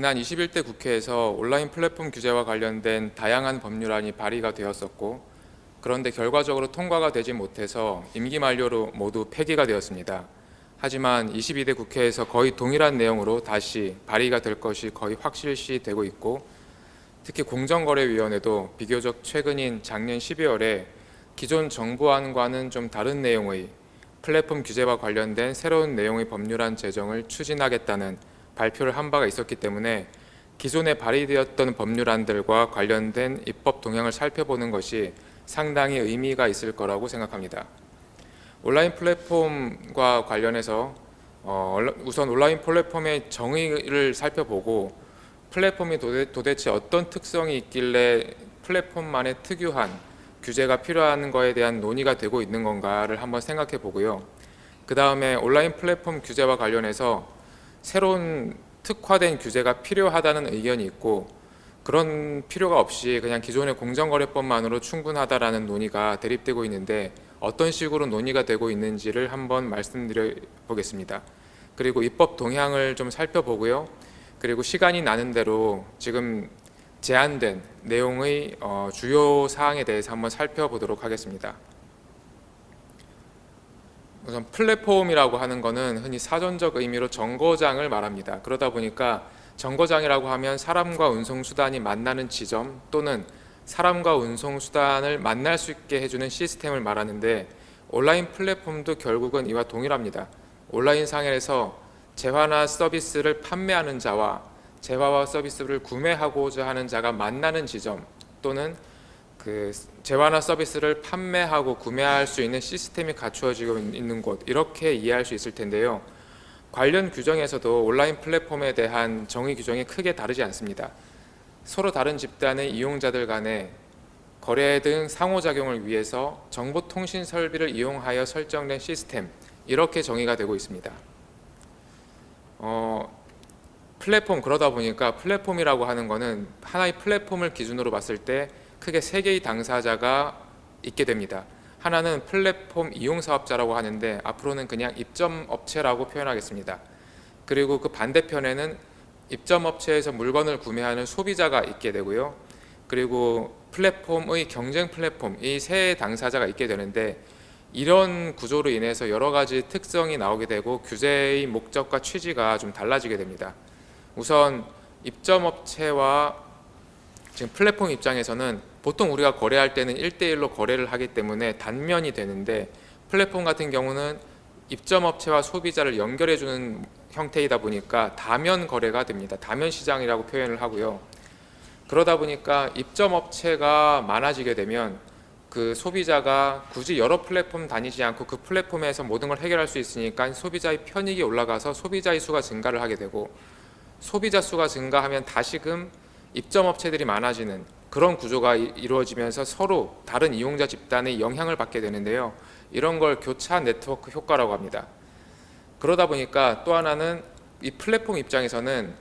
지난 21대 국회에서 온라인 플랫폼 규제와 관련된 다양한 법률안이 발의가 되었었고, 그런데 결과적으로 통과가 되지 못해서 임기 만료로 모두 폐기가 되었습니다. 하지만 22대 국회에서 거의 동일한 내용으로 다시 발의가 될 것이 거의 확실시되고 있고, 특히 공정거래위원회도 비교적 최근인 작년 12월에 기존 정부안과는 좀 다른 내용의 플랫폼 규제와 관련된 새로운 내용의 법률안 제정을 추진하겠다는 발표를 한 바가 있었기 때문에 기존에 발의되었던 법률안들과 관련된 입법 동향을 살펴보는 것이 상당히 의미가 있을 거라고 생각합니다. 온라인 플랫폼과 관련해서 우선 온라인 플랫폼의 정의를 살펴보고 플랫폼이 도대체 어떤 특성이 있길래 플랫폼만의 특유한 규제가 필요한 거에 대한 논의가 되고 있는 건가를 한번 생각해 보고요. 그 다음에 온라인 플랫폼 규제와 관련해서 새로운 특화된 규제가 필요하다는 의견이 있고, 그런 필요가 없이 그냥 기존의 공정거래법만으로 충분하다라는 논의가 대립되고 있는데 어떤 식으로 논의가 되고 있는지를 한번 말씀드려 보겠습니다. 그리고 입법 동향을 좀 살펴보고요. 그리고 시간이 나는 대로 지금 제안된 내용의 주요 사항에 대해서 한번 살펴보도록 하겠습니다. 우선 플랫폼이라고 하는 것은 흔히 사전적 의미로 정거장을 말합니다. 그러다 보니까 정거장이라고 하면 사람과 운송수단이 만나는 지점 또는 사람과 운송수단을 만날 수 있게 해주는 시스템을 말하는데, 온라인 플랫폼도 결국은 이와 동일합니다. 온라인 상에서 재화나 서비스를 판매하는 자와 재화와 서비스를 구매하고자 하는 자가 만나는 지점 또는 그 재화나 서비스를 판매하고 구매할 수 있는 시스템이 갖추어지고 있는 곳, 이렇게 이해할 수 있을 텐데요. 관련 규정에서도 온라인 플랫폼에 대한 정의 규정이 크게 다르지 않습니다. 서로 다른 집단의 이용자들 간의 거래 등 상호작용을 위해서 정보통신 설비를 이용하여 설정된 시스템, 이렇게 정의가 되고 있습니다. 플랫폼, 그러다 보니까 플랫폼이라고 하는 것은 하나의 플랫폼을 기준으로 봤을 때 크게 세 개의 당사자가 있게 됩니다. 하나는 플랫폼 이용사업자라고 하는데 앞으로는 그냥 입점업체라고 표현하겠습니다. 그리고 그 반대편에는 입점업체에서 물건을 구매하는 소비자가 있게 되고요. 그리고 플랫폼의 경쟁 플랫폼, 이 세 당사자가 있게 되는데, 이런 구조로 인해서 여러 가지 특성이 나오게 되고 규제의 목적과 취지가 좀 달라지게 됩니다. 우선 입점업체와 지금 플랫폼 입장에서는 보통 우리가 거래할 때는 1대1로 거래를 하기 때문에 단면이 되는데, 플랫폼 같은 경우는 입점업체와 소비자를 연결해주는 형태이다 보니까 다면 거래가 됩니다. 다면 시장이라고 표현을 하고요. 그러다 보니까 입점업체가 많아지게 되면 그 소비자가 굳이 여러 플랫폼 다니지 않고 그 플랫폼에서 모든 걸 해결할 수 있으니까 소비자의 편익이 올라가서 소비자의 수가 증가를 하게 되고, 소비자 수가 증가하면 다시금 입점업체들이 많아지는 그런 구조가 이루어지면서 서로 다른 이용자 집단의 영향을 받게 되는데요. 이런 걸 교차 네트워크 효과라고 합니다. 그러다 보니까 또 하나는 이 플랫폼 입장에서는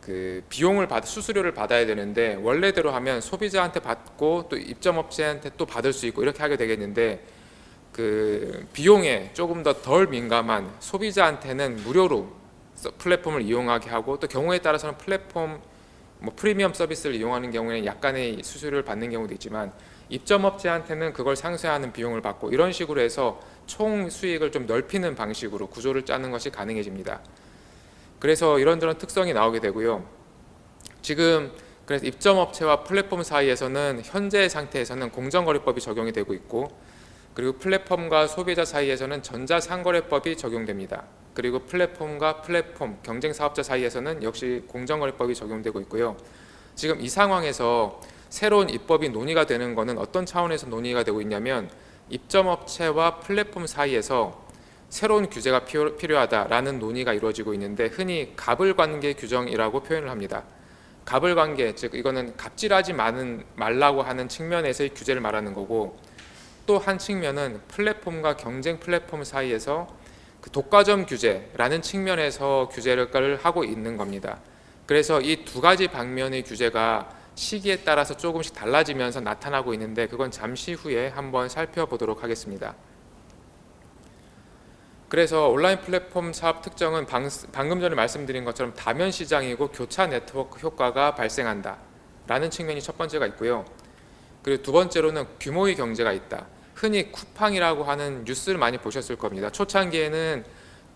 그 비용을 수수료를 받아야 되는데, 원래대로 하면 소비자한테 받고 또 입점업체한테 또 받을 수 있고 이렇게 하게 되겠는데, 그 비용에 조금 더 덜 민감한 소비자한테는 무료로 플랫폼을 이용하게 하고, 또 경우에 따라서는 플랫폼 프리미엄 서비스를 이용하는 경우에는 약간의 수수료를 받는 경우도 있지만, 입점업체한테는 그걸 상쇄하는 비용을 받고, 이런 식으로 해서 총 수익을 좀 넓히는 방식으로 구조를 짜는 것이 가능해집니다. 그래서 이런저런 특성이 나오게 되고요. 지금 그래서 입점업체와 플랫폼 사이에서는 현재 상태에서는 공정거래법이 적용이 되고 있고, 그리고 플랫폼과 소비자 사이에서는 전자상거래법이 적용됩니다. 그리고 플랫폼과 플랫폼 경쟁사업자 사이에서는 역시 공정거래법이 적용되고 있고요. 지금 이 상황에서 새로운 입법이 논의가 되는 것은 어떤 차원에서 논의가 되고 있냐면, 입점업체와 플랫폼 사이에서 새로운 규제가 필요하다라는 논의가 이루어지고 있는데, 흔히 갑을관계 규정이라고 표현을 합니다. 갑을관계, 즉 이거는 갑질하지 말라고 하는 측면에서의 규제를 말하는 거고, 또 한 측면은 플랫폼과 경쟁 플랫폼 사이에서 그 독과점 규제라는 측면에서 규제를 하고 있는 겁니다. 그래서 이 두 가지 방면의 규제가 시기에 따라서 조금씩 달라지면서 나타나고 있는데, 그건 잠시 후에 한번 살펴보도록 하겠습니다. 그래서 온라인 플랫폼 사업 특성은 방금 전에 말씀드린 것처럼 다면 시장이고 교차 네트워크 효과가 발생한다 라는 측면이 첫 번째가 있고요. 그리고 두 번째로는 규모의 경제가 있다. 흔히 쿠팡이라고 하는 뉴스를 많이 보셨을 겁니다. 초창기에는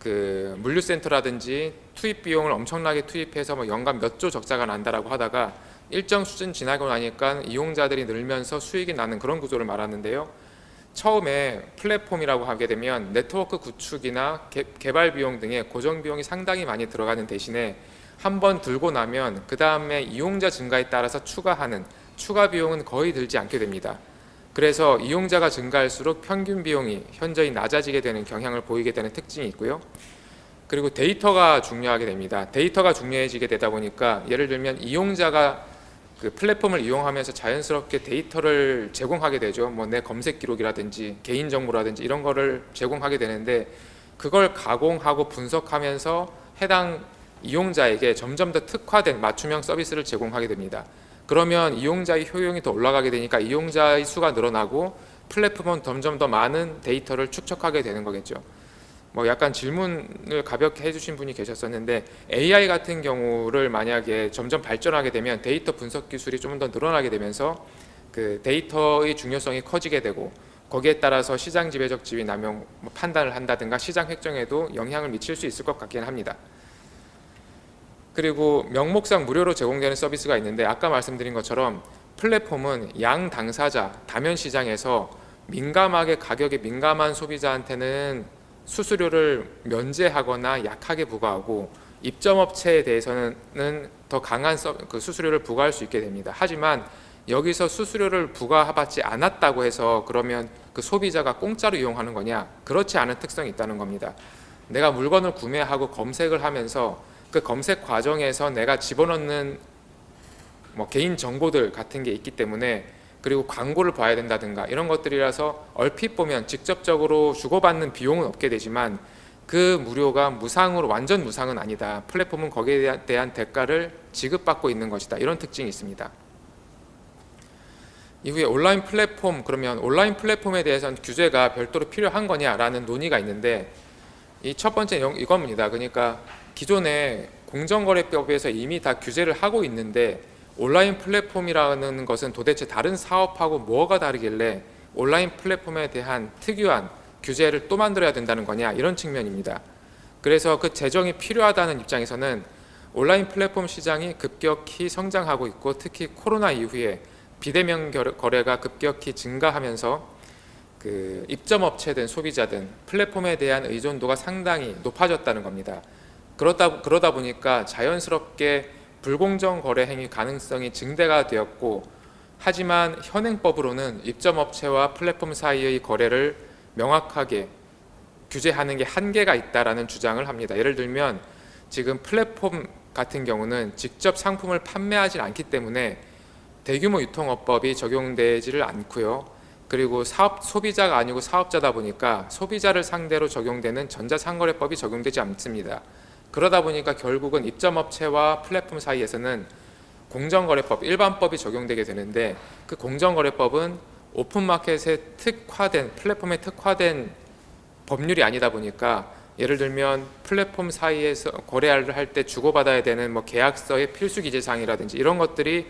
그 물류센터라든지 투입 비용을 엄청나게 투입해서 뭐 연간 몇 조 적자가 난다라고 하다가 일정 수준 지나고 나니까 이용자들이 늘면서 수익이 나는 그런 구조를 말하는데요. 처음에 플랫폼이라고 하게 되면 네트워크 구축이나 개발 비용 등의 고정 비용이 상당히 많이 들어가는 대신에 한번 들고 나면 그 다음에 이용자 증가에 따라서 추가하는 추가 비용은 거의 들지 않게 됩니다. 그래서 이용자가 증가할수록 평균 비용이 현저히 낮아지게 되는 경향을 보이게 되는 특징이 있고요. 그리고 데이터가 중요하게 됩니다. 데이터가 중요해지게 되다 보니까 예를 들면 이용자가 그 플랫폼을 이용하면서 자연스럽게 데이터를 제공하게 되죠. 뭐 내 검색 기록이라든지 개인 정보라든지 이런 거를 제공하게 되는데 그걸 가공하고 분석하면서 해당 이용자에게 점점 더 특화된 맞춤형 서비스를 제공하게 됩니다. 그러면 이용자의 효용이 더 올라가게 되니까 이용자의 수가 늘어나고 플랫폼은 점점 더 많은 데이터를 축적하게 되는 거겠죠. 뭐 약간 질문을 가볍게 해주신 분이 계셨었는데 AI 같은 경우를 만약에 점점 발전하게 되면 데이터 분석 기술이 좀 더 늘어나게 되면서 그 데이터의 중요성이 커지게 되고 거기에 따라서 시장 지배적 지위 남용 판단을 한다든가 시장 획정에도 영향을 미칠 수 있을 것 같긴 합니다. 그리고 명목상 무료로 제공되는 서비스가 있는데 아까 말씀드린 것처럼 플랫폼은 양 당사자 다면 시장에서 민감하게 가격에 민감한 소비자한테는 수수료를 면제하거나 약하게 부과하고 입점업체에 대해서는 더 강한 그 수수료를 부과할 수 있게 됩니다. 하지만 여기서 수수료를 부과받지 않았다고 해서 그러면 그 소비자가 공짜로 이용하는 거냐? 그렇지 않은 특성이 있다는 겁니다. 내가 물건을 구매하고 검색을 하면서 그 검색 과정에서 내가 집어넣는 뭐 개인 정보들 같은 게 있기 때문에 그리고 광고를 봐야 된다든가 이런 것들이라서 얼핏 보면 직접적으로 주고받는 비용은 없게 되지만 그 무료가 무상으로 완전 무상은 아니다. 플랫폼은 거기에 대한 대가를 지급받고 있는 것이다. 이런 특징이 있습니다. 이후에 온라인 플랫폼, 그러면 온라인 플랫폼에 대해서는 규제가 별도로 필요한 거냐라는 논의가 있는데 이 첫 번째 이겁니다. 그러니까 기존의 공정거래법에서 이미 다 규제를 하고 있는데 온라인 플랫폼이라는 것은 도대체 다른 사업하고 뭐가 다르길래 온라인 플랫폼에 대한 특유한 규제를 또 만들어야 된다는 거냐 이런 측면입니다. 그래서 그 제정이 필요하다는 입장에서는 온라인 플랫폼 시장이 급격히 성장하고 있고 특히 코로나 이후에 비대면 거래가 급격히 증가하면서 그 입점업체든 소비자든 플랫폼에 대한 의존도가 상당히 높아졌다는 겁니다. 그러다 보니까 자연스럽게 불공정 거래 행위 가능성이 증대가 되었고 하지만 현행법으로는 입점업체와 플랫폼 사이의 거래를 명확하게 규제하는 게 한계가 있다라는 주장을 합니다. 예를 들면 지금 플랫폼 같은 경우는 직접 상품을 판매하지 않기 때문에 대규모 유통업법이 적용되지를 않고요. 그리고 소비자가 아니고 사업자다 보니까 소비자를 상대로 적용되는 전자상거래법이 적용되지 않습니다. 그러다 보니까 결국은 입점업체와 플랫폼 사이에서는 공정거래법, 일반법이 적용되게 되는데 그 공정거래법은 오픈마켓에 특화된 플랫폼에 특화된 법률이 아니다 보니까 예를 들면 플랫폼 사이에서 거래를 할 때 주고받아야 되는 뭐 계약서의 필수 기재사항이라든지 이런 것들이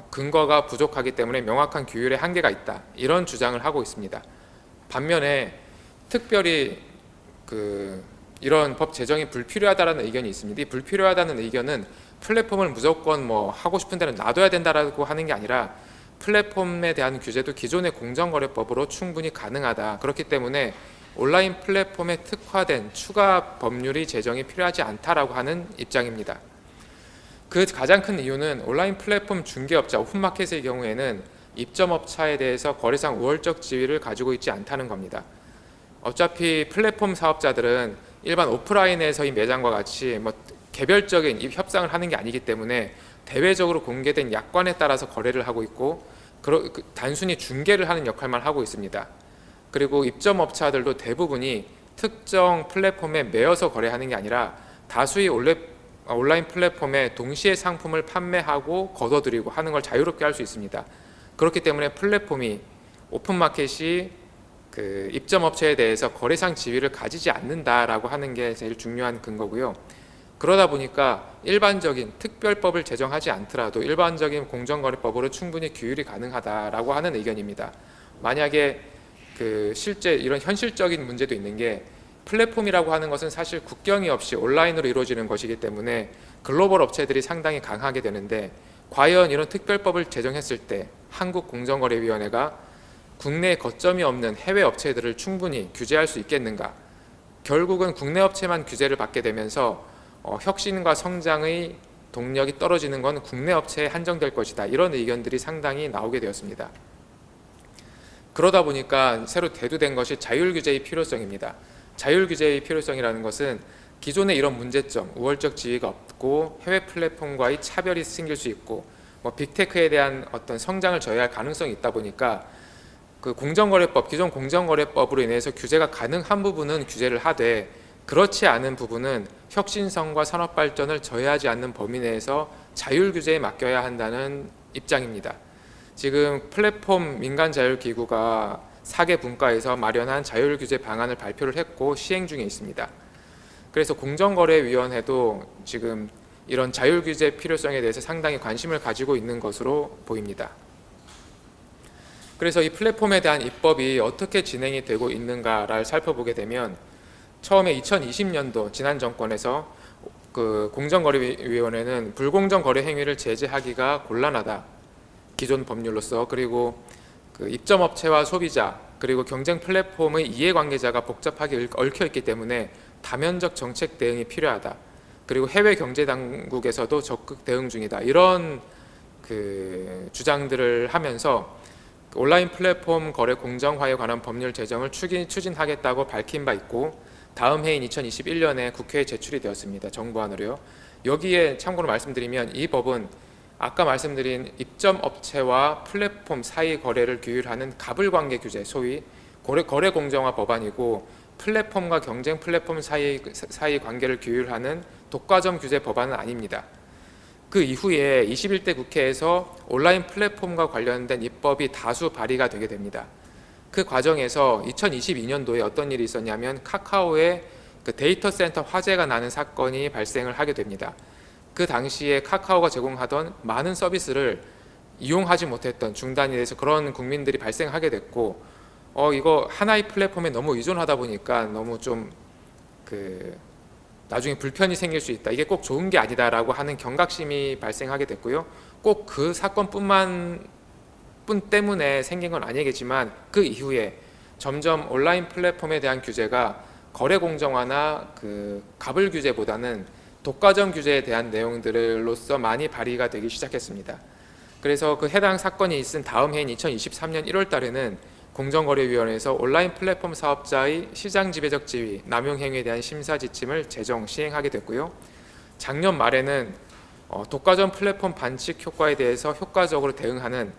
근거가 부족하기 때문에 명확한 규율의 한계가 있다. 이런 주장을 하고 있습니다. 반면에 특별히 이런 법 제정이 불필요하다는 의견이 있습니다. 이 불필요하다는 의견은 플랫폼을 무조건 뭐 하고 싶은 대로 놔둬야 된다라고 하는 게 아니라 플랫폼에 대한 규제도 기존의 공정거래법으로 충분히 가능하다. 그렇기 때문에 온라인 플랫폼에 특화된 추가 법률이 제정이 필요하지 않다라고 하는 입장입니다. 그 가장 큰 이유는 온라인 플랫폼 중개업자 오픈마켓의 경우에는 입점업체에 대해서 거래상 우월적 지위를 가지고 있지 않다는 겁니다. 어차피 플랫폼 사업자들은 일반 오프라인에서의 매장과 같이 뭐 개별적인 협상을 하는 게 아니기 때문에 대외적으로 공개된 약관에 따라서 거래를 하고 있고 단순히 중개를 하는 역할만 하고 있습니다. 그리고 입점업체들도 대부분이 특정 플랫폼에 매여서 거래하는 게 아니라 다수의 온라인 플랫폼에 동시에 상품을 판매하고 거둬들이고 하는 걸 자유롭게 할 수 있습니다. 그렇기 때문에 플랫폼이 오픈마켓이 그 입점업체에 대해서 거래상 지위를 가지지 않는다라고 하는 게 제일 중요한 근거고요. 그러다 보니까 일반적인 특별법을 제정하지 않더라도 일반적인 공정거래법으로 충분히 규율이 가능하다라고 하는 의견입니다. 만약에 그 실제 이런 현실적인 문제도 있는 게 플랫폼이라고 하는 것은 사실 국경이 없이 온라인으로 이루어지는 것이기 때문에 글로벌 업체들이 상당히 강하게 되는데, 과연 이런 특별법을 제정했을 때 한국공정거래위원회가 국내 거점이 없는 해외 업체들을 충분히 규제할 수 있겠는가? 결국은 국내 업체만 규제를 받게 되면서 혁신과 성장의 동력이 떨어지는 건 국내 업체에 한정될 것이다. 이런 의견들이 상당히 나오게 되었습니다. 그러다 보니까 새로 대두된 것이 자율규제의 필요성입니다. 자율규제의 필요성이라는 것은 기존의 이런 문제점, 우월적 지위가 없고 해외 플랫폼과의 차별이 생길 수 있고 빅테크에 대한 어떤 성장을 저해할 가능성이 있다 보니까 그 공정거래법, 기존 공정거래법으로 인해서 규제가 가능한 부분은 규제를 하되, 그렇지 않은 부분은 혁신성과 산업발전을 저해하지 않는 범위 내에서 자율규제에 맡겨야 한다는 입장입니다. 지금 플랫폼 민간자율기구가 4개 분과에서 마련한 자율규제 방안을 발표를 했고 시행 중에 있습니다. 그래서 공정거래위원회도 지금 이런 자율규제 필요성에 대해서 상당히 관심을 가지고 있는 것으로 보입니다. 그래서 이 플랫폼에 대한 입법이 어떻게 진행이 되고 있는가를 살펴보게 되면, 처음에 2020년도 지난 정권에서 그 공정거래위원회는 불공정 거래 행위를 제재하기가 곤란하다, 기존 법률로서. 그리고 그 입점업체와 소비자 그리고 경쟁 플랫폼의 이해관계자가 복잡하게 얽혀 있기 때문에 다면적 정책 대응이 필요하다. 그리고 해외 경제 당국에서도 적극 대응 중이다. 이런 그 주장들을 하면서 온라인 플랫폼 거래 공정화에 관한 법률 제정을 추진하겠다고 밝힌 바 있고, 다음 해인 2021년에 국회에 제출이 되었습니다. 정부안으로요. 여기에 참고로 말씀드리면, 이 법은 아까 말씀드린 입점업체와 플랫폼 사이 거래를 규율하는 가불관계 규제, 소위 거래 공정화 법안이고, 플랫폼과 경쟁 플랫폼 사이 관계를 규율하는 독과점 규제 법안은 아닙니다. 그 이후에 21대 국회에서 온라인 플랫폼과 관련된 입법이 다수 발의가 되게 됩니다. 그 과정에서 2022년도에 어떤 일이 있었냐면, 카카오의 그 데이터 센터 화재가 나는 사건이 발생을 하게 됩니다. 그 당시에 카카오가 제공하던 많은 서비스를 이용하지 못했던, 중단이 돼서 그런 국민들이 발생하게 됐고, 이거 하나의 플랫폼에 너무 의존하다 보니까 너무 좀 나중에 불편이 생길 수 있다, 이게 꼭 좋은 게 아니다라고 하는 경각심이 발생하게 됐고요. 꼭 그 사건뿐 때문에 생긴 건 아니겠지만, 그 이후에 점점 온라인 플랫폼에 대한 규제가 거래 공정화나 그 가불 규제보다는 독과점 규제에 대한 내용들로서 많이 발의가 되기 시작했습니다. 그래서 그 해당 사건이 있은 다음 해인 2023년 1월 달에는 공정거래위원회에서 온라인 플랫폼 사업자의 시장 지배적 지위, 남용 행위에 대한 심사 지침을 제정 시행하게 됐고요. 작년 말에는 독과점 플랫폼 반칙 효과에 대해서 효과적으로 대응하는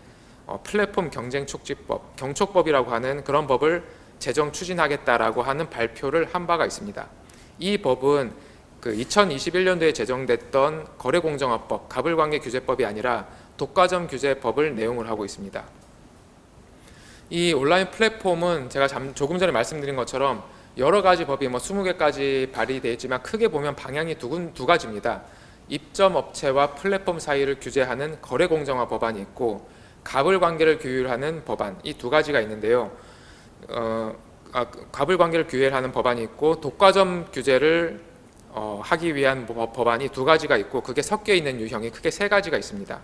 플랫폼 경쟁 촉진법, 경촉법이라고 하는 그런 법을 제정 추진하겠다라고 하는 발표를 한 바가 있습니다. 이 법은 그 2021년도에 제정됐던 거래공정화법, 가불관계 규제법이 아니라 독과점 규제법을 내용을 하고 있습니다. 이 온라인 플랫폼은 제가 조금 전에 말씀드린 것처럼 여러 가지 법이 20개까지 발의되어 있지만, 크게 보면 방향이 두 가지입니다. 입점업체와 플랫폼 사이를 규제하는 거래공정화 법안이 있고, 가불관계를 규율하는 법안, 이 두 가지가 있는데요. 가불관계를 규율하는 법안이 있고, 독과점 규제를 하기 위한 법안이 두 가지가 있고, 그게 섞여 있는 유형이 크게 세 가지가 있습니다.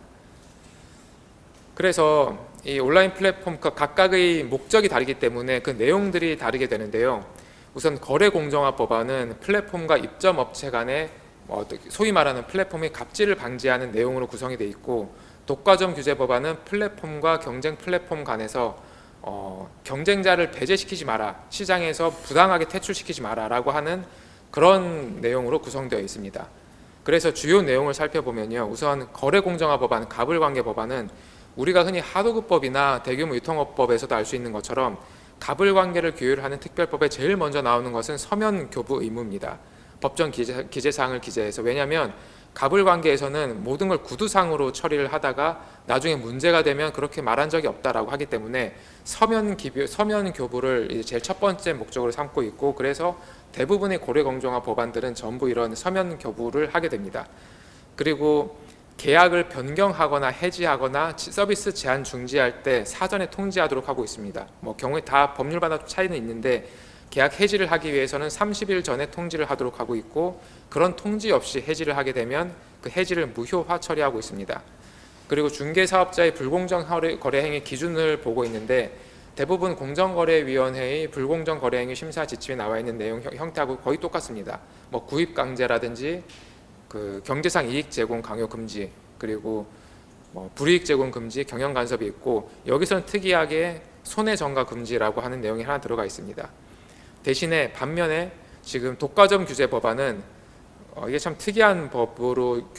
그래서 이 온라인 플랫폼 각각의 목적이 다르기 때문에 그 내용들이 다르게 되는데요. 우선 거래 공정화 법안은 플랫폼과 입점업체 간의 소위 말하는 플랫폼의 갑질을 방지하는 내용으로 구성이 되어 있고, 독과점 규제 법안은 플랫폼과 경쟁 플랫폼 간에서 경쟁자를 배제시키지 마라, 시장에서 부당하게 퇴출시키지 마라 라고 하는 그런 내용으로 구성되어 있습니다. 그래서 주요 내용을 살펴보면요. 우선 거래 공정화 법안, 가불관계 법안은 우리가 흔히 하도급법이나 대규모 유통업법에서도 알 수 있는 것처럼 가불관계를 규율하는 특별법에 제일 먼저 나오는 것은 서면 교부 의무입니다. 법정 기재사항을 기재해서. 왜냐하면 갑을 관계에서는 모든 걸 구두상으로 처리를 하다가 나중에 문제가 되면 그렇게 말한 적이 없다라고 하기 때문에 서면 교부를 이제 제일 첫 번째 목적으로 삼고 있고, 그래서 대부분의 고래공정화 법안들은 전부 이런 서면 교부를 하게 됩니다. 그리고 계약을 변경하거나 해지하거나 서비스 제한 중지할 때 사전에 통지하도록 하고 있습니다. 뭐 경우에 다 법률마다 차이는 있는데 계약 해지를 하기 위해서는 30일 전에 통지를 하도록 하고 있고, 그런 통지 없이 해지를 하게 되면 그 해지를 무효화 처리하고 있습니다. 그리고 중개사업자의 불공정 거래 행위 기준을 보고 있는데, 대부분 공정거래위원회의 불공정 거래 행위 심사 지침에 나와 있는 내용 형태하고 거의 똑같습니다. 뭐 구입 강제라든지 그 경제상 이익 제공 강요 금지, 그리고 뭐 불이익 제공 금지, 경영 간섭이 있고, 여기서는 특이하게 손해 전가 금지라고 하는 내용이 하나 들어가 있습니다. 대신에 반면에 지금 독과점 규제 법안은 이게 참 특이한 법으로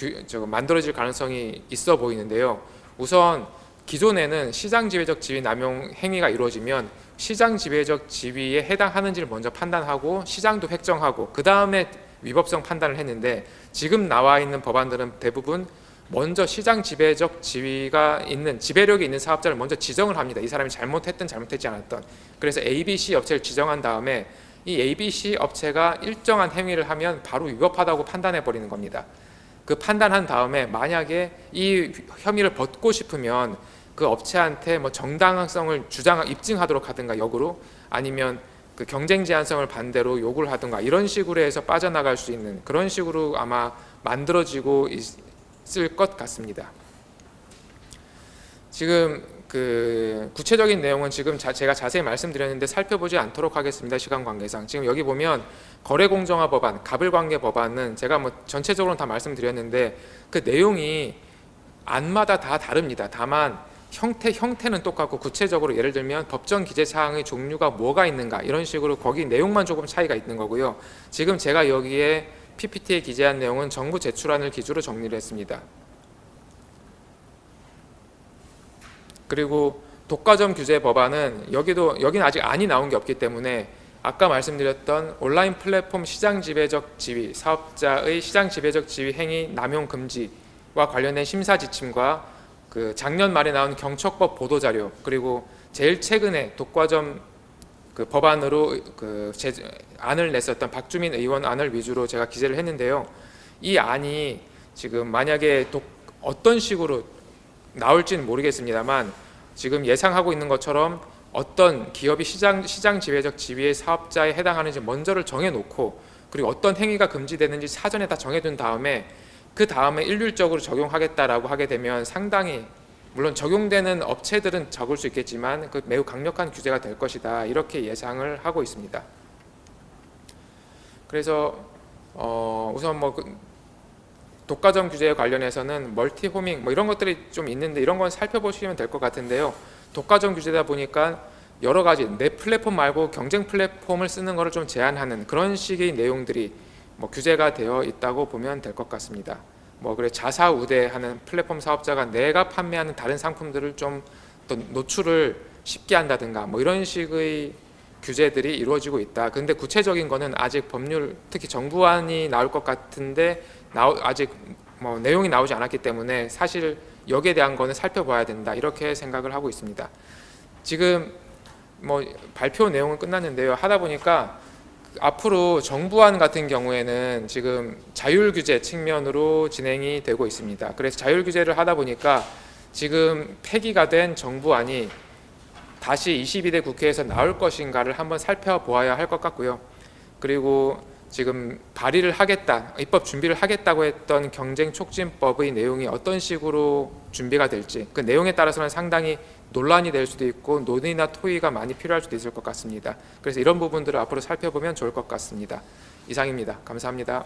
만들어질 가능성이 있어 보이는데요. 우선 기존에는 시장 지배적 지위 남용 행위가 이루어지면 시장 지배적 지위에 해당하는지를 먼저 판단하고 시장도 획정하고 그 다음에 위법성 판단을 했는데, 지금 나와 있는 법안들은 대부분 먼저 시장 지배적 지위가 있는, 지배력이 있는 사업자를 먼저 지정을 합니다. 이 사람이 잘못했든 잘못했지 않았던. 그래서 ABC 업체를 지정한 다음에 이 ABC 업체가 일정한 행위를 하면 바로 위법하다고 판단해 버리는 겁니다. 그 판단한 다음에 만약에 이 혐의를 벗고 싶으면 그 업체한테 뭐 정당성을 입증하도록 하든가 역으로, 아니면 그 경쟁 제한성을 반대로 요구를 하든가, 이런 식으로 해서 빠져나갈 수 있는 그런 식으로 아마 만들어지고 있을 것 같습니다. 지금 그 구체적인 내용은 지금 제가 자세히 말씀드렸는데 살펴보지 않도록 하겠습니다. 시간 관계상. 지금 여기 보면 거래공정화 법안, 갑을관계 법안은 제가 뭐 전체적으로는 다 말씀드렸는데 그 내용이 안마다 다 다릅니다. 다만 형태는 똑같고, 구체적으로 예를 들면 법정 기재 사항의 종류가 뭐가 있는가, 이런 식으로 거기 내용만 조금 차이가 있는 거고요. 지금 제가 여기에 PPT에 기재한 내용은 정부 제출안을 기준으로 정리를 했습니다. 그리고 독과점 규제 법안은 여기는 아직 안이 나온 게 없기 때문에 아까 말씀드렸던 온라인 플랫폼 시장 지배적 지위, 사업자의 시장 지배적 지위 행위 남용 금지와 관련된 심사 지침과 그 작년 말에 나온 경척법 보도 자료, 그리고 제일 최근에 독과점 그 법안으로 그 안을 냈었던 박주민 의원 안을 위주로 제가 기재를 했는데요. 이 안이 지금 만약에 어떤 식으로 나올지는 모르겠습니다만, 지금 예상하고 있는 것처럼 어떤 기업이 시장 지배적 지위의 사업자에 해당하는지 먼저를 정해놓고, 그리고 어떤 행위가 금지되는지 사전에 다 정해둔 다음에 그 다음에 일률적으로 적용하겠다라고 하게 되면 상당히, 물론 적용되는 업체들은 적을 수 있겠지만 그 매우 강력한 규제가 될 것이다, 이렇게 예상을 하고 있습니다. 그래서 우선 뭐 독과점 규제에 관련해서는 멀티호밍 뭐 이런 것들이 좀 있는데, 이런 건 살펴보시면 될 것 같은데요. 독과점 규제다 보니까 여러 가지 내 플랫폼 말고 경쟁 플랫폼을 쓰는 것을 좀 제한하는 그런 식의 내용들이 뭐 규제가 되어 있다고 보면 될 것 같습니다. 뭐 그래 자사우대하는 플랫폼 사업자가 내가 판매하는 다른 상품들을 좀 또 노출을 쉽게 한다든가 뭐 이런 식의 규제들이 이루어지고 있다. 근데 구체적인 거는 아직 법률, 특히 정부안이 나올 것 같은데 아직 뭐 내용이 나오지 않았기 때문에 사실 여기에 대한 거는 살펴봐야 된다, 이렇게 생각을 하고 있습니다. 지금 뭐 발표 내용은 끝났는데요. 하다 보니까 앞으로 정부안 같은 경우에는 지금 자율 규제 측면으로 진행이 되고 있습니다. 그래서 자율 규제를 하다 보니까 지금 폐기가 된 정부안이 다시 22대 국회에서 나올 것인가를 한번 살펴보아야 할 것 같고요. 그리고 지금 발의를 하겠다, 입법 준비를 하겠다고 했던 경쟁촉진법의 내용이 어떤 식으로 준비가 될지, 그 내용에 따라서는 상당히 논란이 될 수도 있고 논의나 토의가 많이 필요할 수도 있을 것 같습니다. 그래서 이런 부분들을 앞으로 살펴보면 좋을 것 같습니다. 이상입니다. 감사합니다.